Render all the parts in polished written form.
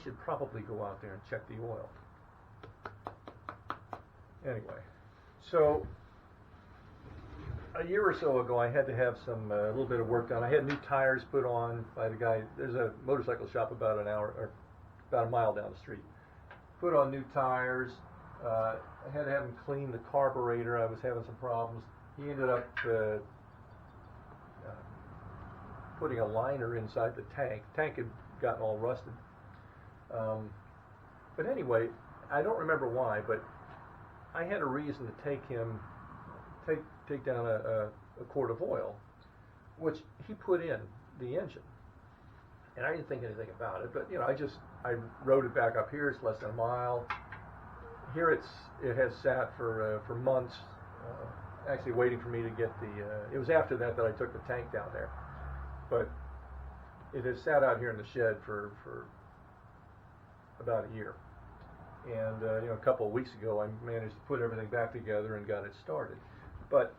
should probably go out there and check the oil. Anyway, so a year or so ago, I had to have some a little bit of work done. I had new tires put on by the guy. There's a motorcycle shop about about a mile down the street. Put on new tires. I had to have him clean the carburetor. I was having some problems. He ended up putting a liner inside the tank. The tank had gotten all rusted. But anyway, I don't remember why, but I had a reason to take down a quart of oil, which he put in the engine. And I didn't think anything about it, but I rode it back up here. It's less than a mile. Here it has sat for months, actually waiting for me to get it was after that I took the tank down there. But it has sat out here in the shed for about a year. And a couple of weeks ago, I managed to put everything back together and got it started. But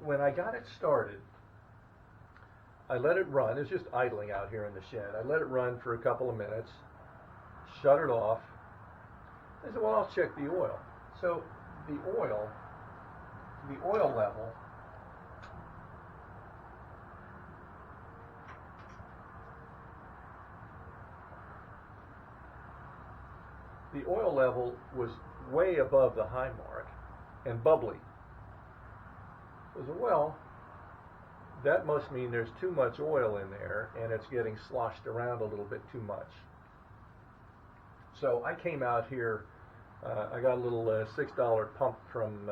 when I got it started, I let it run. It was just idling out here in the shed. I let it run for a couple of minutes, shut it off. I said, well, I'll check the oil. So the oil level was way above the high mark and bubbly. I said, well, that must mean there's too much oil in there and it's getting sloshed around a little bit too much. So I came out here. I got a little $6 pump from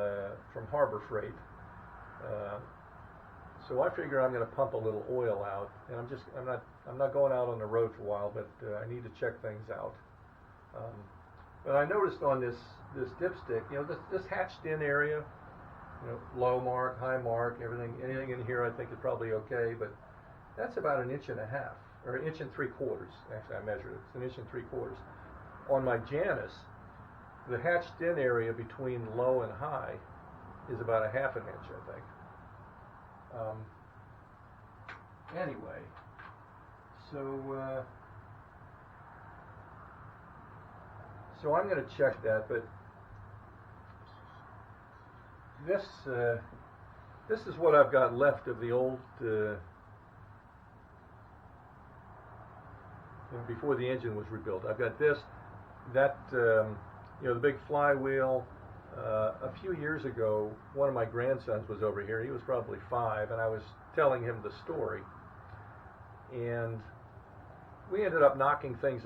Harbor Freight. So I figure I'm going to pump a little oil out, and I'm not going out on the road for a while, but I need to check things out. But I noticed on this dipstick, this hatched in area, low mark, high mark, anything in here I think is probably okay, but that's about 1.5 inches, or 1 3/4 inches. Actually, I measured it. It's 1 3/4 inches. On my Janus, the hatched in area between low and high is about 1/2 inch, I think. Anyway, so I'm going to check that, but this is what I've got left of the old before the engine was rebuilt. I've got the big flywheel. A few years ago, one of my grandsons was over here. He was probably 5, and I was telling him the story. And we ended up knocking things